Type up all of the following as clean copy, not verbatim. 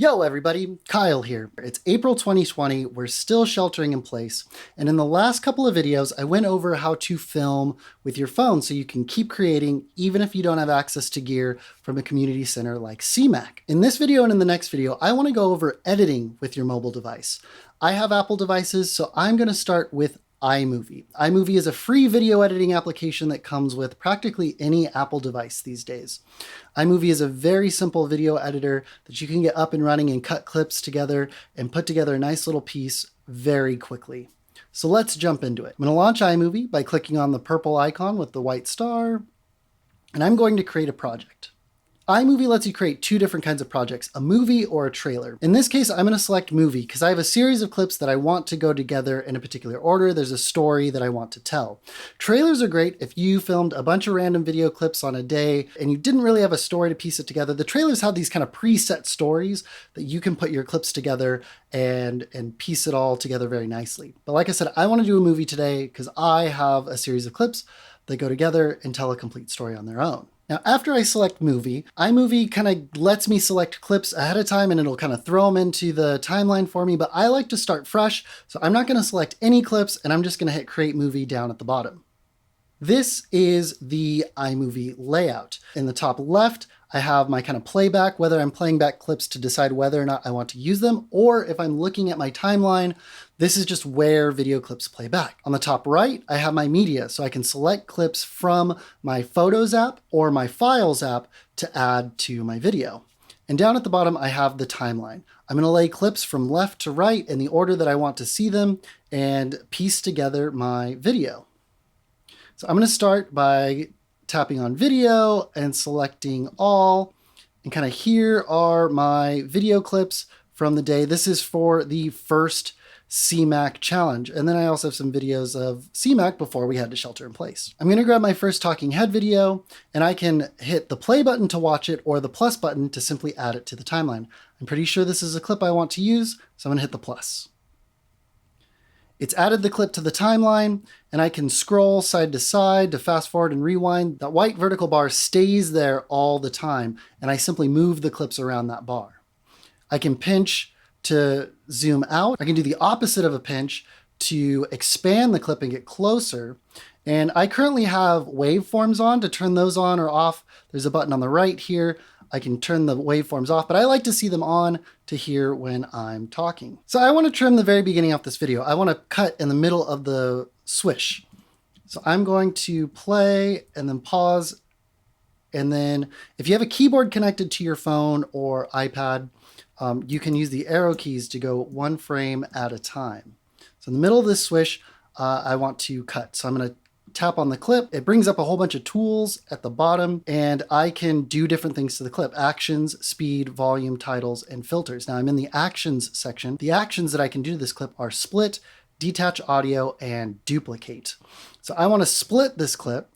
Yo everybody, Kyle here. It's April 2020, we're still sheltering in place, and in the last couple of videos I went over how to film with your phone so you can keep creating even if you don't have access to gear from a community center like CMAC. In this video and in the next video, I want to go over editing with your mobile device. I have Apple devices, so I'm going to start with iMovie. iMovie is a free video editing application that comes with practically any Apple device these days. iMovie is a very simple video editor that you can get up and running and cut clips together and put together a nice little piece very quickly. So let's jump into it. I'm going to launch iMovie by clicking on the purple icon with the white star, and I'm going to create a project. iMovie lets you create two different kinds of projects, a movie or a trailer. In this case, I'm going to select movie because I have a series of clips that I want to go together in a particular order. There's a story that I want to tell. Trailers are great if you filmed a bunch of random video clips on a day and you didn't really have a story to piece it together. The trailers have these kind of preset stories that you can put your clips together and piece it all together very nicely. But like I said, I want to do a movie today because I have a series of clips that go together and tell a complete story on their own. Now, after I select movie, iMovie kind of lets me select clips ahead of time and it'll kind of throw them into the timeline for me, but I like to start fresh, so I'm not going to select any clips and I'm just going to hit create movie down at the bottom. This is the iMovie layout. In the top left, I have my kind of playback, whether I'm playing back clips to decide whether or not I want to use them, or if I'm looking at my timeline, this is just where video clips play back. On the top right, I have my media, so I can select clips from my Photos app or my Files app to add to my video. And down at the bottom, I have the timeline. I'm going to lay clips from left to right in the order that I want to see them and piece together my video. So I'm going to start by tapping on video and selecting all, and kind of here are my video clips from the day. This is for the first CMAC challenge. And then I also have some videos of CMAC before we had to shelter in place. I'm going to grab my first talking head video and I can hit the play button to watch it or the plus button to simply add it to the timeline. I'm pretty sure this is a clip I want to use, so I'm going to hit the plus. It's added the clip to the timeline, and I can scroll side to fast forward and rewind. That white vertical bar stays there all the time, and I simply move the clips around that bar. I can pinch to zoom out. I can do the opposite of a pinch to expand the clip and get closer. And I currently have waveforms on. To turn those on or off, there's a button on the right here. I can turn the waveforms off, but I like to see them on to hear when I'm talking. So I want to trim the very beginning off this video. I want to cut in the middle of the swish. So I'm going to play and then pause. And then if you have a keyboard connected to your phone or iPad, you can use the arrow keys to go one frame at a time. So in the middle of this swish, I want to cut. So I'm going to tap on the clip. It brings up a whole bunch of tools at the bottom, and I can do different things to the clip: actions, speed, volume, titles, and filters. Now I'm in the actions section. The actions that I can do to this clip are split, detach audio, and duplicate. So I want to split this clip.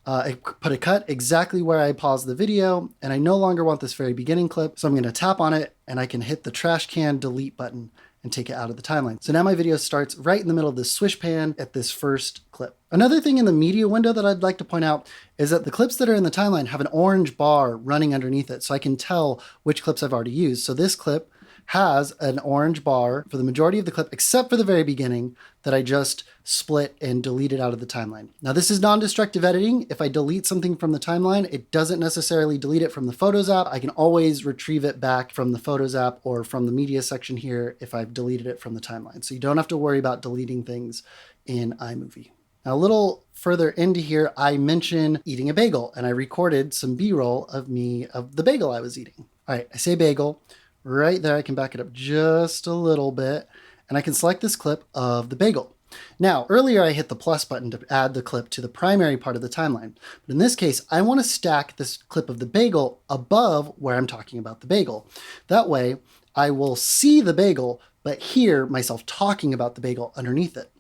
I put a cut exactly where I paused the video, and I no longer want this very beginning clip. So I'm going to tap on it and I can hit the trash can delete button and take it out of the timeline. So now my video starts right in the middle of this swish pan at this first clip. Another thing in the media window that I'd like to point out is that the clips that are in the timeline have an orange bar running underneath it, so I can tell which clips I've already used. So this clip has an orange bar for the majority of the clip, except for the very beginning that I just split and deleted out of the timeline. Now this is non-destructive editing. If I delete something from the timeline, it doesn't necessarily delete it from the Photos app. I can always retrieve it back from the Photos app or from the media section here if I've deleted it from the timeline. So you don't have to worry about deleting things in iMovie. Now a little further into here, I mentioned eating a bagel, and I recorded some B-roll of the bagel I was eating. All right, I say bagel. Right there, I can back it up just a little bit, and I can select this clip of the bagel. Now, earlier I hit the plus button to add the clip to the primary part of the timeline, but in this case, I want to stack this clip of the bagel above where I'm talking about the bagel. That way, I will see the bagel, but hear myself talking about the bagel underneath it.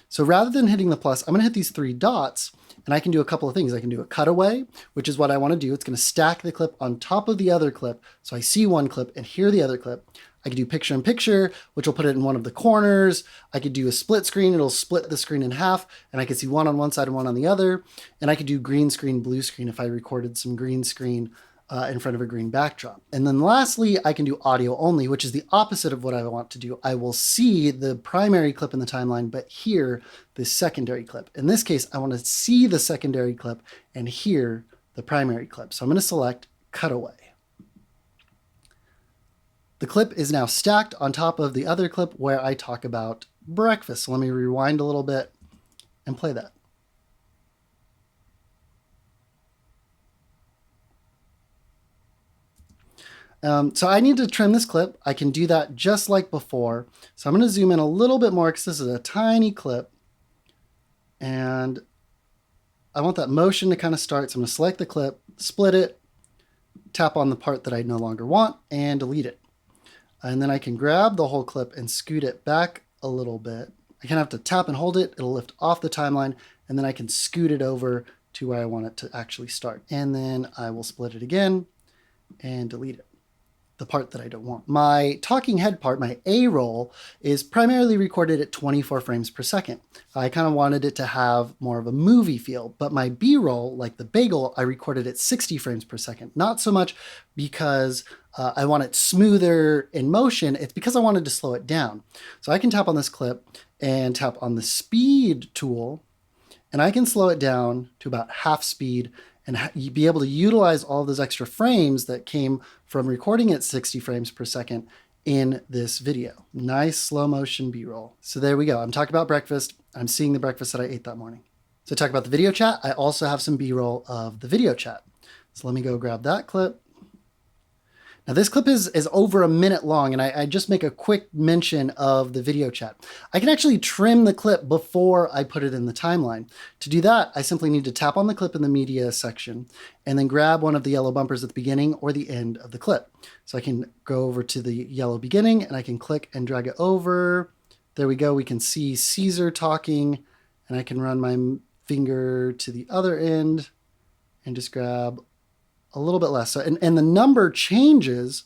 So rather than hitting the plus, I'm going to hit these three dots, and I can do a couple of things. I can do a cutaway, which is what I want to do. It's going to stack the clip on top of the other clip, so I see one clip and hear the other clip. I could do picture in picture, which will put it in one of the corners. I could do a split screen. It'll split the screen in half, and I could see one on one side and one on the other. And I could do green screen, blue screen if I recorded some green screen in front of a green backdrop. And then lastly, I can do audio only, which is the opposite of what I want to do. I will see the primary clip in the timeline, but hear the secondary clip. In this case, I want to see the secondary clip and hear the primary clip. So I'm going to select cutaway. The clip is now stacked on top of the other clip where I talk about breakfast. So let me rewind a little bit and play that. So I need to trim this clip. I can do that just like before. So I'm going to zoom in a little bit more because this is a tiny clip. And I want that motion to kind of start. So I'm going to select the clip, split it, tap on the part that I no longer want, and delete it. And then I can grab the whole clip and scoot it back a little bit. I kind of have to tap and hold it. It'll lift off the timeline, and then I can scoot it over to where I want it to actually start. And then I will split it again and delete it, the part that I don't want. My talking head part, my A roll, is primarily recorded at 24 frames per second. I kind of wanted it to have more of a movie feel, but my B roll, like the bagel, I recorded at 60 frames per second. Not so much because I want it smoother in motion, it's because I wanted to slow it down. So I can tap on this clip and tap on the speed tool, and I can slow it down to about half speed and be able to utilize all those extra frames that came from recording at 60 frames per second in this video. Nice slow motion B-roll. So there we go. I'm talking about breakfast. I'm seeing the breakfast that I ate that morning. So talk about the video chat. I also have some B-roll of the video chat. So let me go grab that clip. Now this clip is over a minute long, and I just make a quick mention of the video chat. I can actually trim the clip before I put it in the timeline. To do that, I simply need to tap on the clip in the media section and then grab one of the yellow bumpers at the beginning or the end of the clip. So I can go over to the yellow beginning and I can click and drag it over. There we go. We can see Caesar talking, and I can run my finger to the other end and just grab a little bit less. So, and the number changes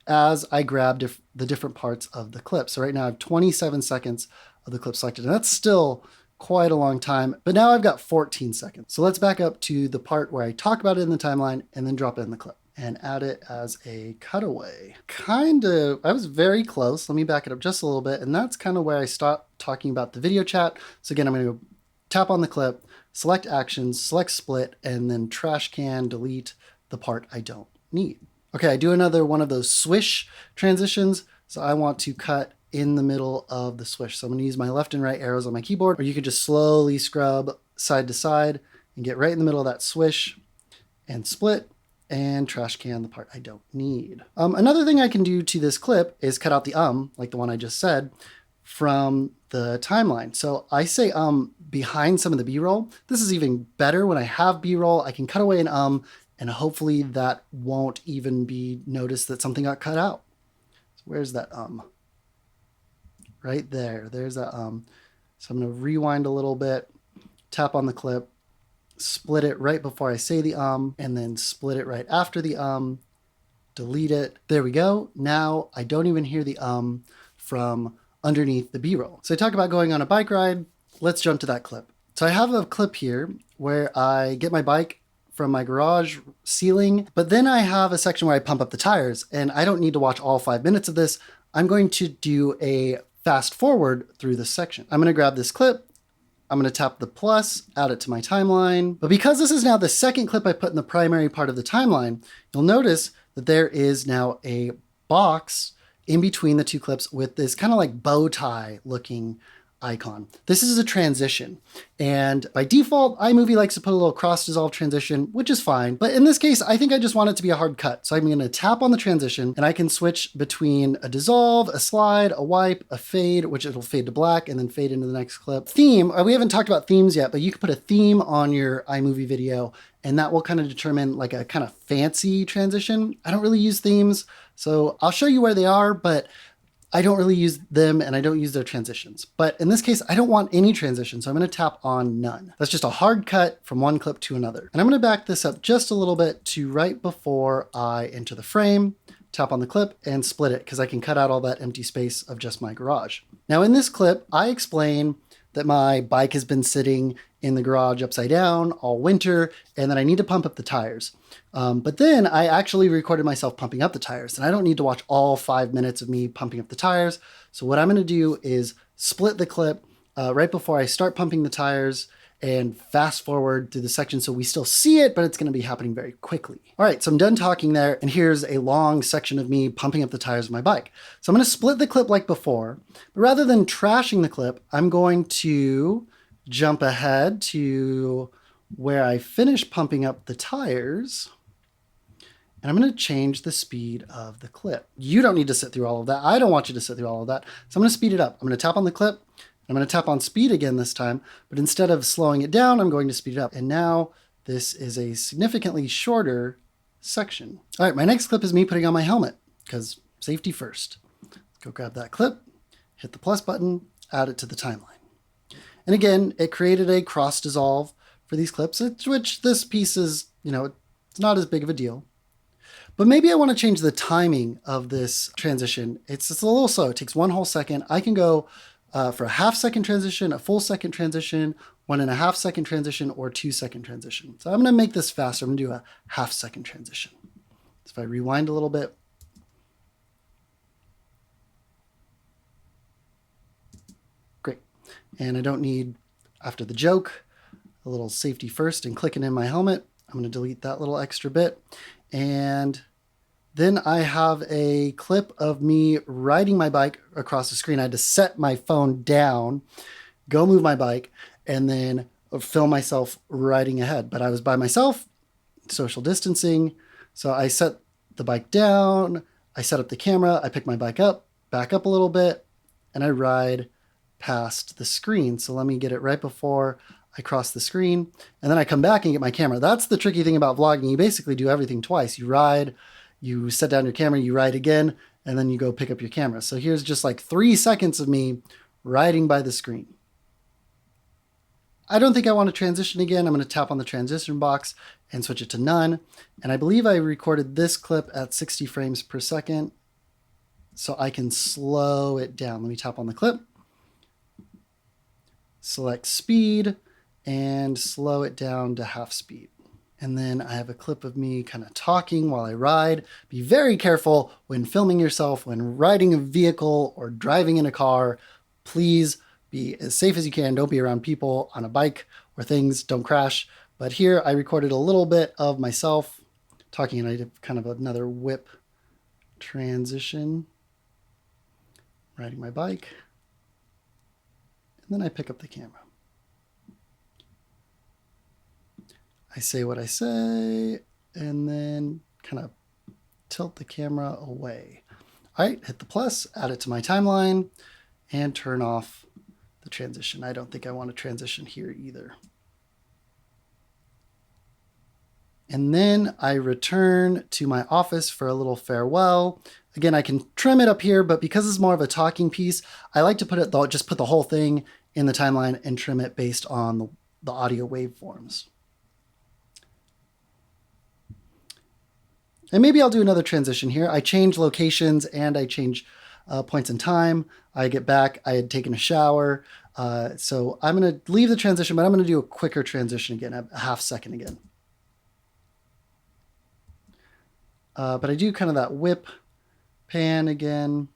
as I grab the different parts of the clip. So right now I have 27 seconds of the clip selected, and that's still quite a long time, but now I've got 14 seconds. So let's back up to the part where I talk about it in the timeline and then drop it in the clip and add it as a cutaway. I was very close. Let me back it up just a little bit. And that's kind of where I stopped talking about the video chat. So again, I'm going to tap on the clip, select actions, select split, and then trash can, delete the part I don't need. Okay, I do another one of those swish transitions. So I want to cut in the middle of the swish. So I'm gonna use my left and right arrows on my keyboard, or you could just slowly scrub side to side and get right in the middle of that swish and split and trash can the part I don't need. Another thing I can do to this clip is cut out the like the one I just said, from the timeline. So I say behind some of the B-roll. This is even better when I have B-roll. I can cut away an and hopefully that won't even be noticed that something got cut out. So where's that Right there, there's that So I'm gonna rewind a little bit, tap on the clip, split it right before I say the and then split it right after the delete it. There we go. Now I don't even hear the from underneath the B-roll. So I talk about going on a bike ride. Let's jump to that clip. So I have a clip here where I get my bike from my garage ceiling, but then I have a section where I pump up the tires, and I don't need to watch all 5 minutes of this. I'm going to do a fast forward through this section. I'm going to grab this clip. I'm going to tap the plus, add it to my timeline. But because this is now the second clip I put in the primary part of the timeline, you'll notice that there is now a box in between the two clips with this kind of like bow tie looking icon. This is a transition, and by default iMovie likes to put a little cross dissolve transition, which is fine, but in this case I think I just want it to be a hard cut. So I'm going to tap on the transition and I can switch between a dissolve, a slide, a wipe, a fade, which it'll fade to black and then fade into the next clip. Theme, we haven't talked about themes yet, but you can put a theme on your iMovie video and that will kind of determine like a kind of fancy transition. I don't really use themes, so I'll show you where they are, but I don't really use them and I don't use their transitions. But in this case, I don't want any transition, so I'm going to tap on none. That's just a hard cut from one clip to another. And I'm going to back this up just a little bit to right before I enter the frame, tap on the clip and split it because I can cut out all that empty space of just my garage. Now in this clip, I explain that my bike has been sitting in the garage upside down all winter and that I need to pump up the tires. But then I actually recorded myself pumping up the tires, and I don't need to watch all 5 minutes of me pumping up the tires. So what I'm going to do is split the clip right before I start pumping the tires and fast forward through the section so we still see it, but it's going to be happening very quickly. All right, so I'm done talking there, and here's a long section of me pumping up the tires of my bike. So I'm going to split the clip like before, but rather than trashing the clip, I'm going to jump ahead to where I finish pumping up the tires, and I'm going to change the speed of the clip. You don't need to sit through all of that. I don't want you to sit through all of that. So I'm going to speed it up. I'm going to tap on the clip. I'm going to tap on speed again this time, but instead of slowing it down, I'm going to speed it up. And now this is a significantly shorter section. All right, my next clip is me putting on my helmet, because safety first. Go grab that clip, hit the plus button, add it to the timeline. And again, it created a cross dissolve for these clips, which this piece is, it's not as big of a deal. But maybe I want to change the timing of this transition. It's a little slow. It takes 1 whole second. I can go for a half-second transition, a full second transition, 1.5 second transition, or 2 second transition. So I'm going to make this faster. I'm going to do a half-second transition. So if I rewind a little bit, great. And I don't need, after the joke, a little safety first and clicking in my helmet. I'm going to delete that little extra bit. And then I have a clip of me riding my bike across the screen. I had to set my phone down, go move my bike, and then film myself riding ahead. But I was by myself, social distancing. So I set the bike down, I set up the camera, I pick my bike up, back up a little bit, and I ride past the screen. So let me get it right before I cross the screen, and then I come back and get my camera. That's the tricky thing about vlogging. You basically do everything twice. You ride, you set down your camera, you ride again, and then you go pick up your camera. So here's just like 3 seconds of me riding by the screen. I don't think I want to transition again. I'm going to tap on the transition box and switch it to none. And I believe I recorded this clip at 60 frames per second, so I can slow it down. Let me tap on the clip, select speed, and slow it down to half speed. And then I have a clip of me kind of talking while I ride. Be very careful when filming yourself, when riding a vehicle or driving in a car. Please be as safe as you can. Don't be around people on a bike where things don't crash. But here I recorded a little bit of myself talking, and I did kind of another whip transition, riding my bike. And then I pick up the camera. I say what I say, and then kind of tilt the camera away. All right, hit the plus, add it to my timeline, and turn off the transition. I don't think I want to transition here either. And then I return to my office for a little farewell. Again, I can trim it up here, but because it's more of a talking piece, I like to just put the whole thing in the timeline and trim it based on the audio waveforms. And maybe I'll do another transition here. I change locations and I change points in time. I get back, I had taken a shower. So I'm going to leave the transition, but I'm going to do a quicker transition again, a half second again. But I do kind of that whip pan again.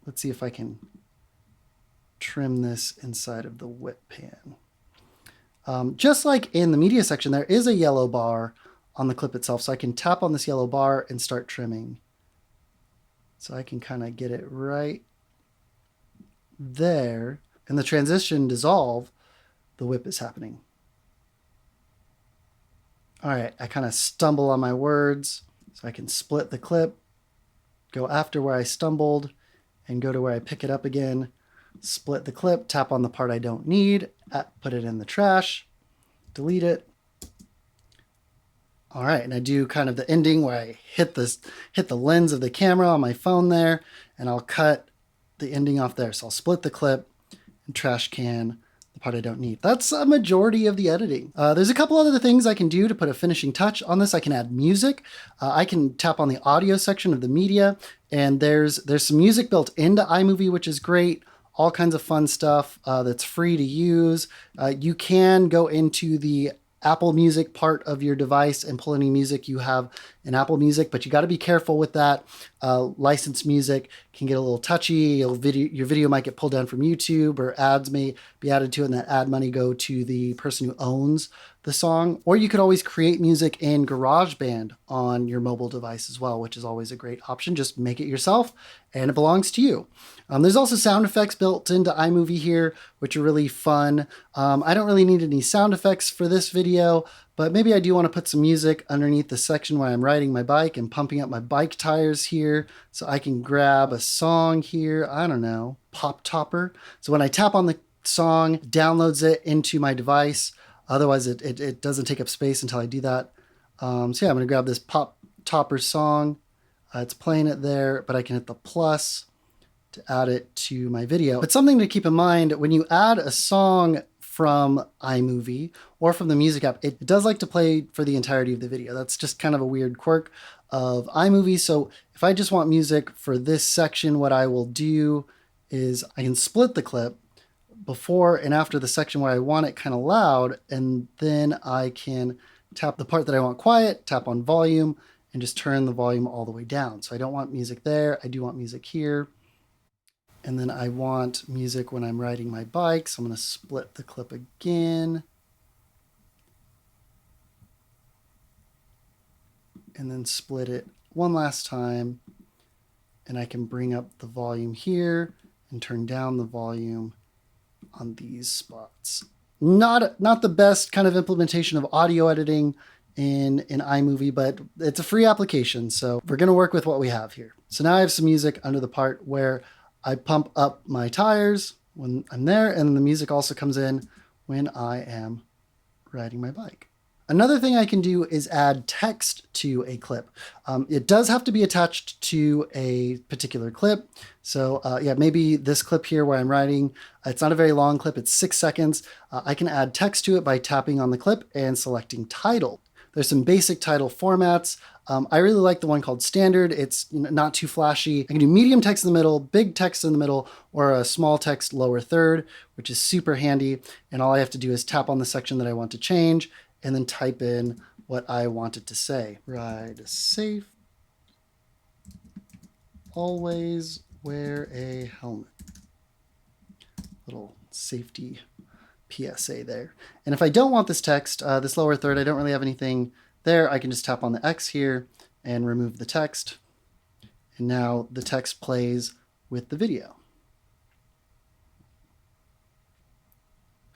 Let's see if I can trim this inside of the whip pan. Just like in the media section, there is a yellow bar on the clip itself. So I can tap on this yellow bar and start trimming. So I can kind of get it right there. And the transition dissolve, the whip is happening. All right, I kind of stumble on my words. So I can split the clip, go after where I stumbled, and go to where I pick it up again. Split the clip, tap on the part I don't need, put it in the trash, delete it. All right, and I do kind of the ending where I hit the lens of the camera on my phone there, and I'll cut the ending off there. So I'll split the clip and trash can the part I don't need. That's a majority of the editing. There's a couple other things I can do to put a finishing touch on this. I can add music. I can tap on the audio section of the media, and there's some music built into iMovie, which is great. All kinds of fun stuff that's free to use. You can go into the Apple Music part of your device and pull any music you have in Apple Music, but you got to be careful with that. Licensed music can get a little touchy. Your video might get pulled down from YouTube, or ads may be added to it, and that ad money go to the person who owns the song. Or you could always create music in GarageBand on your mobile device as well, which is always a great option. Just make it yourself and it belongs to you. There's also sound effects built into iMovie here, which are really fun. I don't really need any sound effects for this video, but maybe I do want to put some music underneath the section where I'm riding my bike and pumping up my bike tires here. So I can grab a song here, I don't know, Pop Topper. So when I tap on the song, it downloads it into my device. Otherwise, it doesn't take up space until I do that. So yeah, I'm going to grab this Pop Topper song. It's playing it there, but I can hit the plus to add it to my video. But something to keep in mind, when you add a song from iMovie or from the music app, it does like to play for the entirety of the video. That's just kind of a weird quirk of iMovie. So if I just want music for this section, what I will do is I can split the clip before and after the section where I want it kind of loud, and then I can tap the part that I want quiet, tap on volume, and just turn the volume all the way down. So I don't want music there, I do want music here. And then I want music when I'm riding my bike, so I'm going to split the clip again. And then split it one last time. And I can bring up the volume here and turn down the volume on these spots. Not the best kind of implementation of audio editing in iMovie, but it's a free application, so we're going to work with what we have here. So now I have some music under the part where I pump up my tires when I'm there, and the music also comes in when I am riding my bike. Another thing I can do is add text to a clip. It does have to be attached to a particular clip. So yeah, maybe this clip here where I'm riding, it's not a very long clip, it's 6 seconds. I can add text to it by tapping on the clip and selecting title. There's some basic title formats. I really like the one called standard. It's not too flashy. I can do medium text in the middle, big text in the middle, or a small text lower third, which is super handy. And all I have to do is tap on the section that I want to change and then type in what I want it to say. Ride safe. Always wear a helmet. Little safety PSA there. And if I don't want this text, this lower third, I don't really have anything there, I can just tap on the X here and remove the text. And now the text plays with the video.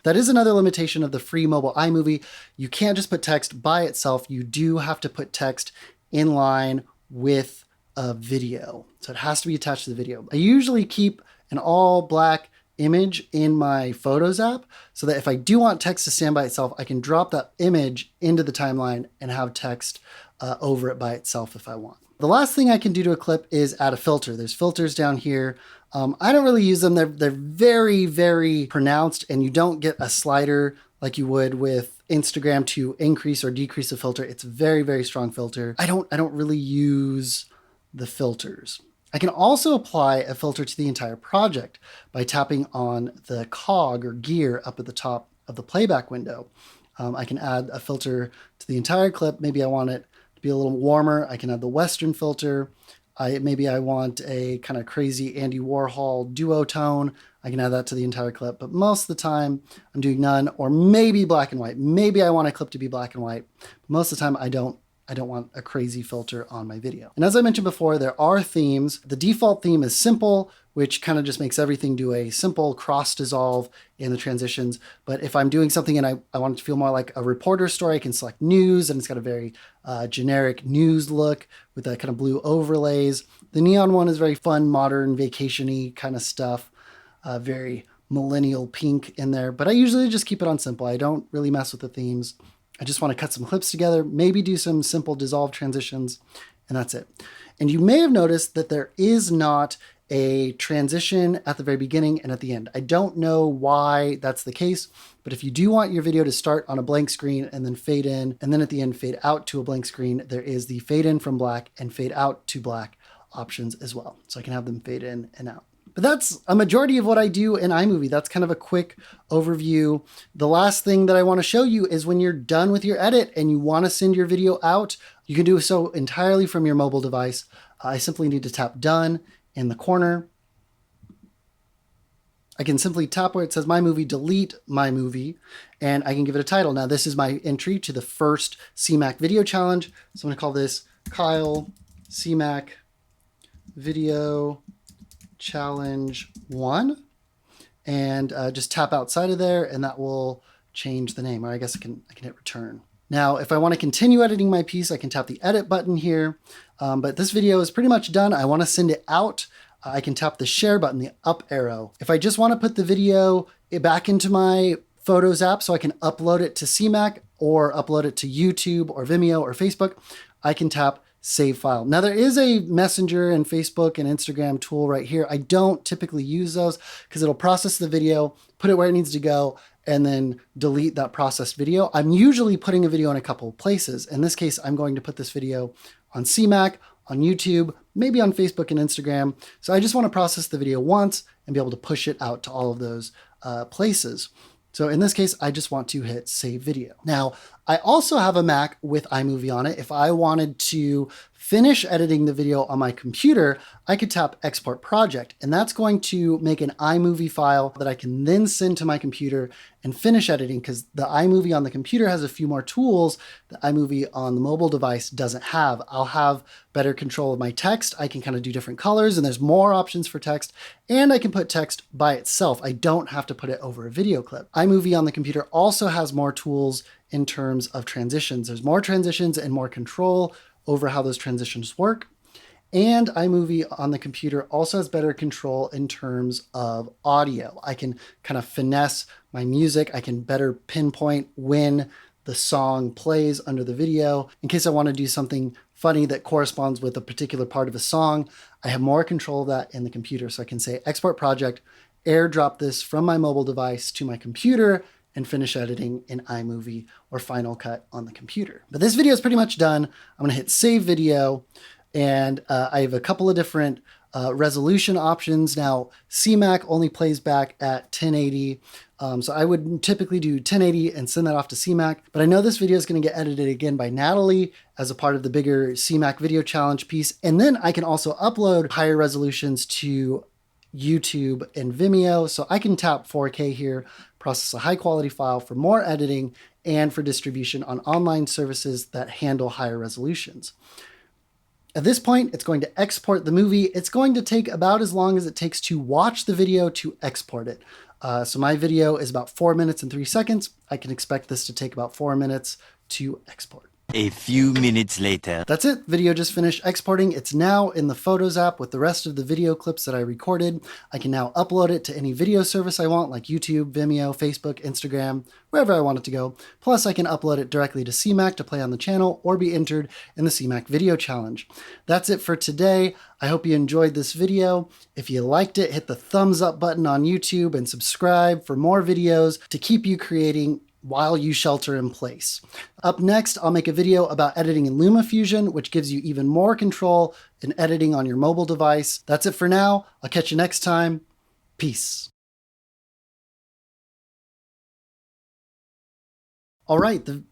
That is another limitation of the free mobile iMovie. You can't just put text by itself. You do have to put text in line with a video. So it has to be attached to the video. I usually keep an all black image in my Photos app so that if I do want text to stand by itself, I can drop that image into the timeline and have text over it by itself if I want. The last thing I can do to a clip is add a filter. There's filters down here. I don't really use them. They're very, very pronounced, and you don't get a slider like you would with Instagram to increase or decrease a filter. It's a very, very strong filter. I don't really use the filters. I can also apply a filter to the entire project by tapping on the cog or gear up at the top of the playback window. I can add a filter to the entire clip. Maybe I want it to be a little warmer. I can add the Western filter. Maybe I want a kind of crazy Andy Warhol duotone. I can add that to the entire clip, but most of the time I'm doing none, or maybe black and white. Maybe I want a clip to be black and white. But most of the time I don't want a crazy filter on my video. And as I mentioned before, there are themes. The default theme is simple, which kind of just makes everything do a simple cross dissolve in the transitions. But if I'm doing something and I want it to feel more like a reporter story, I can select news, and it's got a very generic news look with that kind of blue overlays. The neon one is very fun, modern, vacation-y kind of stuff. Very millennial pink in there, but I usually just keep it on simple. I don't really mess with the themes. I just want to cut some clips together, maybe do some simple dissolve transitions, and that's it. And you may have noticed that there is not a transition at the very beginning and at the end. I don't know why that's the case, but if you do want your video to start on a blank screen and then fade in, and then at the end fade out to a blank screen, there is the fade in from black and fade out to black options as well. So I can have them fade in and out. But that's a majority of what I do in iMovie. That's kind of a quick overview. The last thing that I want to show you is when you're done with your edit and you want to send your video out, you can do so entirely from your mobile device. I simply need to tap done in the corner. I can simply tap where it says My Movie, delete My Movie, and I can give it a title. Now this is my entry to the first CMAC video challenge. So I'm gonna call this Kyle CMAC Video Challenge 1, and just tap outside of there and that will change the name, or I guess I can hit return. Now, if I want to continue editing my piece, I can tap the edit button here, but this video is pretty much done. I want to send it out. I can tap the share button, the up arrow. If I just want to put the video back into my Photos app so I can upload it to CMAC or upload it to YouTube or Vimeo or Facebook, I can tap save file. Now there is a Messenger and Facebook and Instagram tool right here. I don't typically use those because it'll process the video, put it where it needs to go, and then delete that processed video. I'm usually putting a video in a couple of places. In this case, I'm going to put this video on CMAC, on YouTube, maybe on Facebook and Instagram. So I just want to process the video once and be able to push it out to all of those places. So in this case, I just want to hit save video. Now, I also have a Mac with iMovie on it. If I wanted to finish editing the video on my computer, I could tap Export Project, and that's going to make an iMovie file that I can then send to my computer and finish editing, because the iMovie on the computer has a few more tools that iMovie on the mobile device doesn't have. I'll have better control of my text. I can kind of do different colors, and there's more options for text, and I can put text by itself. I don't have to put it over a video clip. iMovie on the computer also has more tools in terms of transitions. There's more transitions and more control over how those transitions work. And iMovie on the computer also has better control in terms of audio. I can kind of finesse my music. I can better pinpoint when the song plays under the video. In case I want to do something funny that corresponds with a particular part of a song, I have more control of that in the computer. So I can say Export Project, airdrop this from my mobile device to my computer, and finish editing in iMovie or Final Cut on the computer. But this video is pretty much done. I'm gonna hit save video, and I have a couple of different resolution options. Now, CMAC only plays back at 1080, so I would typically do 1080 and send that off to CMAC, but I know this video is gonna get edited again by Natalie as a part of the bigger CMAC video challenge piece, and then I can also upload higher resolutions to YouTube and Vimeo, so I can tap 4K here, process a high quality file for more editing and for distribution on online services that handle higher resolutions. At this point, it's going to export the movie. It's going to take about as long as it takes to watch the video to export it. So my video is about 4 minutes and 3 seconds. I can expect this to take about 4 minutes to export. A few minutes later. That's it. Video just finished exporting. It's now in the Photos app with the rest of the video clips that I recorded. I can now upload it to any video service I want, like YouTube, Vimeo, Facebook, Instagram, wherever I want it to go. Plus, I can upload it directly to CMAC to play on the channel or be entered in the CMAC Video Challenge. That's it for today. I hope you enjoyed this video. If you liked it, hit the thumbs up button on YouTube and subscribe for more videos to keep you creating while you shelter in place. Up next, I'll make a video about editing in LumaFusion, which gives you even more control in editing on your mobile device. That's it for now. I'll catch you next time. Peace. All right, the